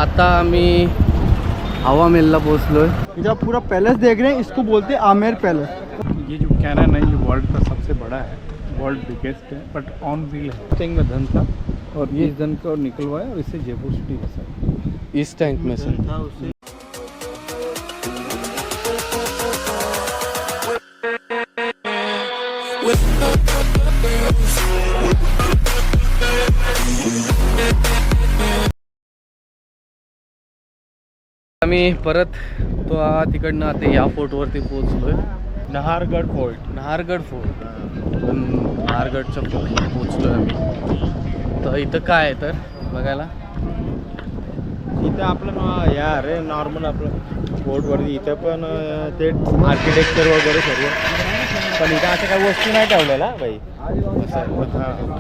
आता आम्ही हवा महलला पोहोचलोय. जब पूरा पैलेस देख रहे हैं इसको बोलते हैं आमेर पैलेस. ये जो कैनन है ये वर्ल्ड का सबसे बड़ा है, वर्ल्ड बिगेस्ट है, बट ऑन व्हील है. टैंक में धन था और ये धन को निकलवाया और इससे जयपुर सिटी बसा. इस टैंक में से आम्ही परत तो तिकडनं आता या फोर्टवरती पोहोचलोय. नाहरगढ़ फोर्ट. नाहरगढ़ फोर्ट. पण नाहरगडच्या फोर्टवर पोहोचलोय आम्ही. तर इथं काय आहे तर बघायला इथं आपलं यार नॉर्मल आपलं फोर्टवरती इथं पण ते आर्किटेक्चर वगैरे सर्व, पण इथं अशा काही वस्तू नाही ठेवलेला भाई.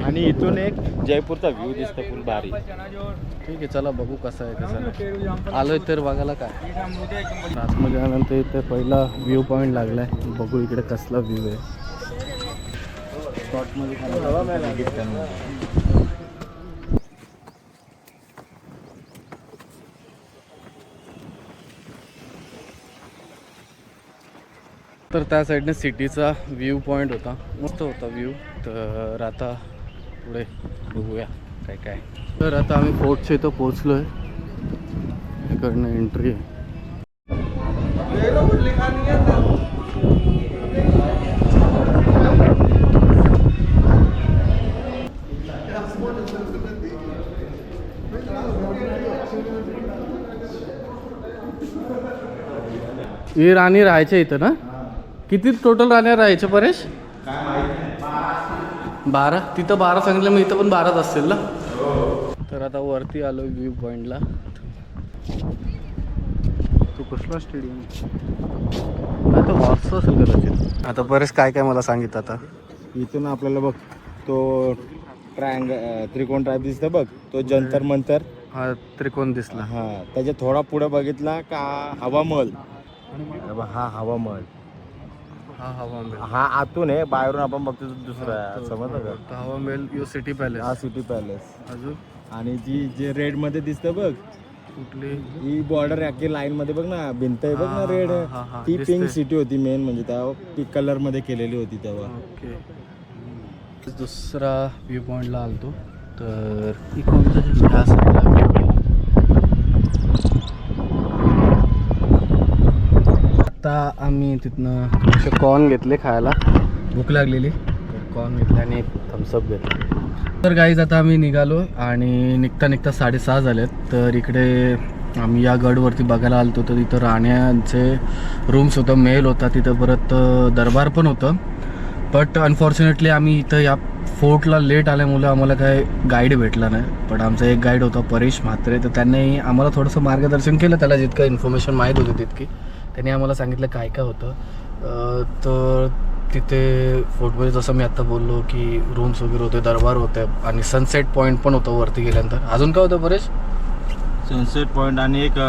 आणि इथून एक जयपूरचा व्ह्यू दिसतो फुल भारी. ठीक आहे, चला बघू कसं आहे कसं. आलोय तर बघायला काय. आतमध्ये आल्यानंतर इथे पहिला व्ह्यू पॉईंट लागलाय. बघू इकडे कसला व्ह्यू आहे. तर त्या साईडने सिटीचा व्ह्यू पॉईंट होता, मस्त होता व्ह्यू. तर आता पुढे बघूया काय काय. तर आता आम्ही फोर्टच्या इथं पोहोचलोय. इकडनं एंट्री आहे. ही राणी राहायच्या इथं ना. किती टोटल राण्या राहायच्या परेश? 12. तिथं 12 सांगितलं, मग इथं पण 12च असतील ना. तर आता वरती आलो व्ह्यू पॉईंटला. तो कसला स्टेडियम तो हॉर्स असेल कदाचित. आता परेश काय काय मला सांगितलं. आता इथून आपल्याला बघ तो त्रिकोण टाईप दिसतं बघ, तो जंतर मंतर. हा त्रिकोण दिसला. हा त्याच्या थोडा पुढे बघितला का हवा महल. हा हवा महल. हा हवा महल. हा आतून आहे, बाहेरून आपण बघतो दुसरा समजलं का. हवा महल यो सिटी पॅलेस. हा सिटी पॅलेस. अजून आणि जी जे रेड मध्ये दिसतं बघ, कुठली ही बॉर्डर अख्खी लाईन मध्ये बघ ना, भिंत आहे बघ ना रेड. ती दिसते. पिंक सिटी होती मेन, म्हणजे तेव्हा पिंक कलर मध्ये केलेली होती तेव्हा. ओके. दुसरा व्ह्यू पॉईंटला आलतो. तर ही कोणत्या ह्या साईडला व्ह्यू आहे. आता आम्ही तिथनं असे कॉर्न घेतले खायला. भूक लागलेली तर कॉर्न घेतले आणि एक थम्सअप घेतला. तर गाईज आता आम्ही निघालो आणि निघता 6:30 झालेत. तर इकडे आम्ही या गडवरती बघायला आलतो. तर तिथं राण्यांचे रूम्स होतं, मेल होता तिथं, परत दरबार पण होतं. बट अनफॉर्च्युनेटली आम्ही इथं या फोर्टला लेट आल्यामुळे आम्हाला काय गाईड भेटला नाही. पण आमचा एक गाईड होता परेश म्हात्रे. तर त्यांनी आम्हाला थोडंसं मार्गदर्शन केलं. त्याला जितकं इन्फॉर्मेशन माहीत होती तितकी त्यांनी आम्हाला सांगितलं काय काय होतं. तर तिथे फोर्टमध्ये जसं मी आत्ता बोललो की रूम्स वगैरे होते, दरबार होते आणि सनसेट पॉईंट पण होतं वरती गेल्यानंतर. अजून काय होतं परेश? सनसेट पॉइंट आणि एक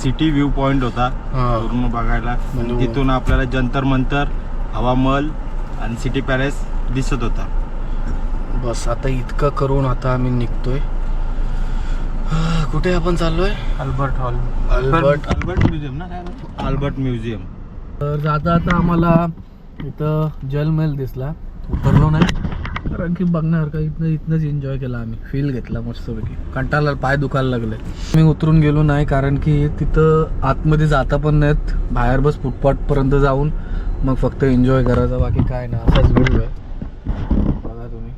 सिटी व्ह्यू पॉइंट होता पूर्ण बघायला. तिथून आपल्याला जंतर मंतर, हवा महल आणि सिटी पॅलेस दिसत होता. बस आता इतकं करून आता आम्ही निघतोय. कुठे आपण चाललोय? Albert hall. अल्बर्ट म्युझियम ना. Albert museum. तर जाता आता आम्हाला इथं जलमहल दिसला. उतरलो नाही कारण की बघण्यासारखं इथनंच एन्जॉय केला आम्ही. फील घेतला मस्तपैकी. कंटाळला, पाय दुखायला लागले. मी उतरून गेलो नाही कारण की तिथं आतमध्ये जाता पण नाहीत. बाहेर बस फुटपाथपर्यंत जाऊन मग फक्त एन्जॉय करायचा, बाकी काय ना. असाच व्ह्यू आहे बघा तुम्ही.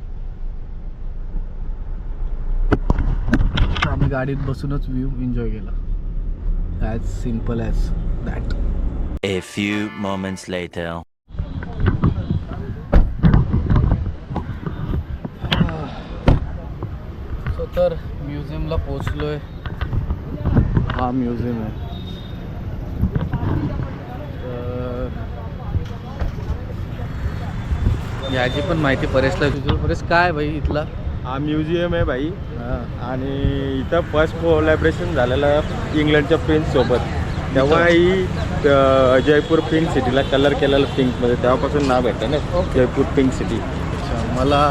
आम्ही गाडीत बसूनच व्ह्यू एन्जॉय केला. As simple as that. A few moments later. तर म्युझियमला पोचलोय. हा म्युझियम आहे. तर याची पण माहिती परेशला विचारू. परेश काय भाई इथला? हा म्युझियम आहे भाई. आणि इथं फर्स्ट कोलॅबरेशन झालेलं इंग्लंडच्या प्रिन्स सोबत. तेव्हा ही जयपूर पिंक सिटीला कलर केलेलं पिंकमध्ये, तेव्हापासून नाव भेटतं ना जयपूर पिंक सिटी. अच्छा, मला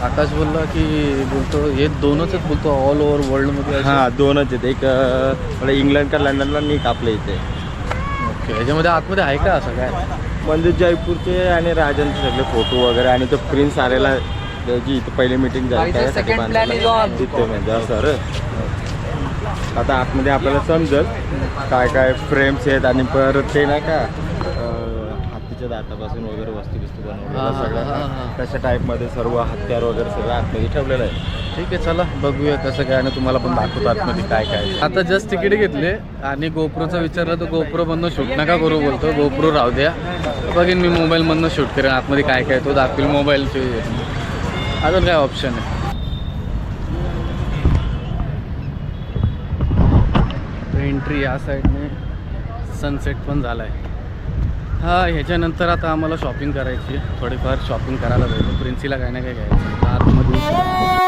आकाश बोलला की बोलतो हे दोनच बोलतो ऑल ओव्हर वर्ल्डमध्ये. हां 2च आहेत, एक मला इंग्लंड का लंडनला आणि एक आपल्या इथे. ओके, याच्यामध्ये आतमध्ये आहे का असं काय? म्हणजे जयपूरचे आणि राजांचे सगळे फोटो वगैरे आणि तो प्रिन्स आलेला जी इथे पहिली मीटिंग झाली त्यासाठी बांधलेला तिथे म्हणजे सर. आता आतमध्ये आपल्याला समजेल काय काय फ्रेम्स आहेत आणि परत ते नाही का हत्तीच्या दातापासून वगैरे वस्तू बनवलेल्या सगळ्या तशा टाईपमध्ये सर्व हत्यार वगैरे सगळं आतमध्ये ठेवलेलं आहे. ठीक आहे, चला बघूया कसं काय आणि तुम्हाला पण दाखवतो आतमध्ये काय काय. आता जस्ट तिकीट घेतले आणि गोप्रोचा विचारलं तर गोप्रो मधनं शूट नका करू बोलतो, गोप्रो राहू द्या, बघेन मी मोबाईलमधनं शूट करेन. आतमध्ये काय काय तो दाखवेल मोबाईलचे. अजून काय ऑप्शन आहे? एंट्री या साईडने सनसेट पण झाला आहे. हा, ह्याच्यानंतर आता आम्हाला शॉपिंग करायची आहे, थोडीफार शॉपिंग करायला पाहिजे. प्रिन्सीला काय ना काय घ्यायचं आतमध्ये.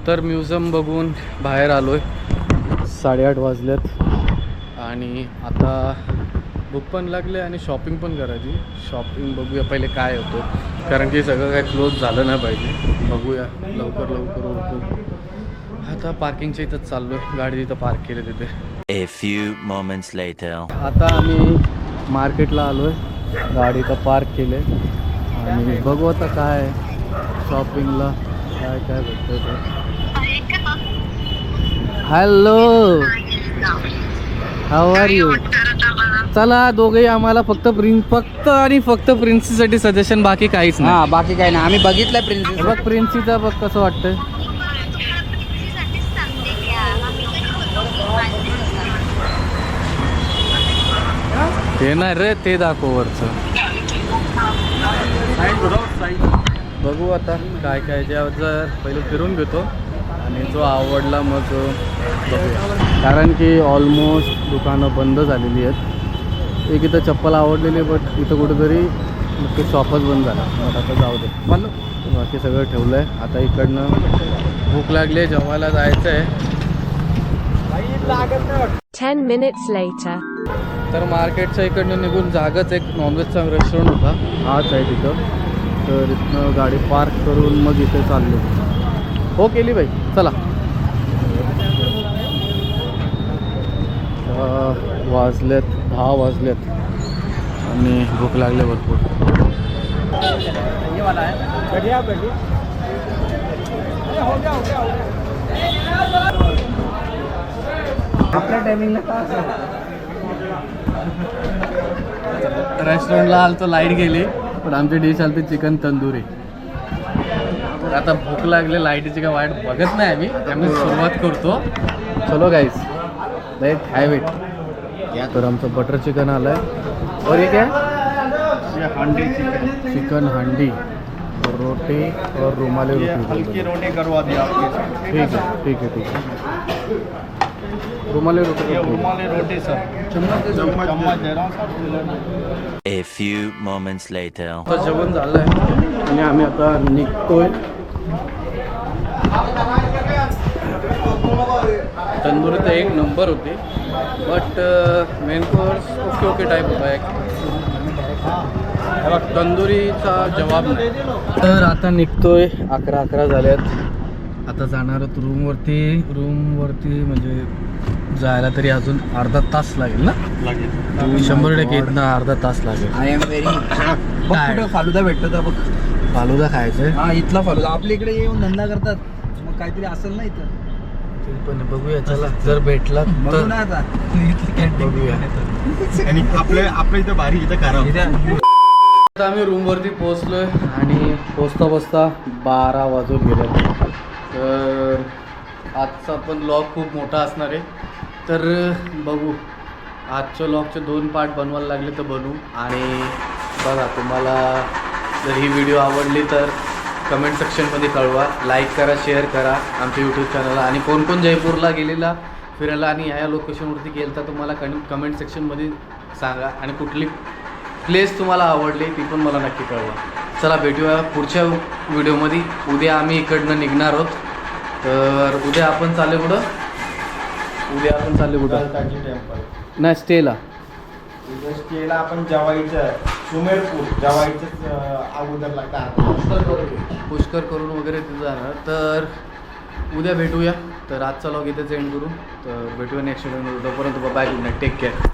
तर म्युझियम बघून बाहेर आलो आहे, 8:30 वाजलेत आणि आता भूक पण लागले आणि शॉपिंग पण करायची. शॉपिंग बघूया पहिले काय होतं, कारण की सगळं काय क्लोज झालं नाही पाहिजे. बघूया लवकर लवकर उरकू. आता पार्किंगच्या इथंच चाललो आहे, गाडी तिथं पार्क केली तिथे. A few moments later. आता आम्ही मार्केटला आलो आहे, गाडी इथं पार्क केले आणि बघू आता काय शॉपिंगला काय काय भेटतं ते. Hello, how are you? चला दोघेही आम्हाला फक्त फक्त प्रिन्सीसाठी सजेशन, बाकी काहीच नाही. हां बाकी काही नाही, आम्ही बघितलंय प्रिन्सेस. बघ प्रिन्सीचा बघ कसं वाटतंय. ते नाही रे, ते दाखव वरचं. बघू आता काय काय जर पहिले फिरून घेतो आणि जो आवडला मग बघूया, कारण की ऑलमोस्ट दुकानं बंद झालेली आहेत. एक इथं चप्पल आवडलेली आहे बट इथं कुठेतरी ते शॉपच बंद झाला. मग आता जाऊ दे, बाकी सगळं ठेवलं आहे. आता इकडनं भूक लागली आहे, जेवायला जायचं आहे. 10 minutes later. तर मार्केटच्या इकडनं निघून जागच एक नॉनव्हेजचा रेस्टॉरंट होता, हाच आहे तिथं. तर इथनं गाडी पार्क करून मग इथे चाललो. हो केली बाई, चला. वाजलेत 10 वाजलेत आणि भूक लागले भरपूर. आपल्या टायमिंगला का रेस्टॉरंटला आलतो, लाईट गेली पण आमची डिश आली चिकन तंदुरी. आता भूक लागले, लाईटीची काय वाईट बघत नाही आम्ही सुरुवात करतो. चलो गाईस, लेट्स हॅव इट. तर आमचं बटर चिकन आलं आहे. और ये क्या है? हांडी चिकन हांडी रोटी और रुमाली रोटी रोटी करवा दी आपकी ठीक है ठीक है ठीक है रुमाली रोटी रोटी सर चम्मच दे रहा हूँ A few moments later. आता जेवण झालं आहे आणि आम्ही आता निघतोय. तंदुरी तर एक नंबर होती but main course okay okay type होता एक. तंदुरीचा जवाब नाही. तर आता निघतोय 11 झाल्यात. आता जाणार आहोत रूमवरती म्हणजे जायला तरी अजून अर्धा तास लागेल ना. 100% इथनं अर्धा तास लागेल. आय एम व्हेरी कुठं फालुदा भेटतो तर बघ. फालुदा खायचंय. हा इथला फालुदा आपल्या इकडे येऊन धंदा करतात मग काहीतरी असेल ना इथं. पण बघूया चला जर भेटला बघू तर ना आता बघूया. आणि आपल्या इथं भारी इथं करा. आता आम्ही रूमवरती पोहोचलोय आणि पोचता 12 वाजून गेले. तर आजचा पण लॉग खूप मोठा असणार आहे. तर बघू आजच्या लॉगचे 2 पार्ट बनवायला लागले तर बनवू. आणि बघा तुम्हाला जर ही व्हिडिओ आवडली तर कमेंट सेक्शनमध्ये कळवा. लाईक करा, शेअर करा आमच्या यूट्यूब चॅनलला. आणि कोण कोण जयपूरला गेलेला फिरायला आणि ह्या लोकेशनवरती गेलं तर तुम्हाला कमेंट सेक्शनमध्ये सांगा. आणि कुठली प्लेस तुम्हाला आवडली ती पण मला नक्की कळवा. चला भेटूया पुढच्या व्हिडिओमध्ये. उद्या आम्ही इकडनं निघणार आहोत. तर उद्या आपण चालले कुठं टेम्पल नाही स्टेला. स्टेला आपण जवाईचं सुमेरपूर जवाईचंच अगोदर लागतं. पुष्कर करून वगैरे तिथं जाणार. तर उद्या भेटूया. तर आजचा लॉग इथेच एंड करू. तर भेटूया नेक्स्ट व्हिडिओमध्ये. तोपर्यंत bye, good night, take care.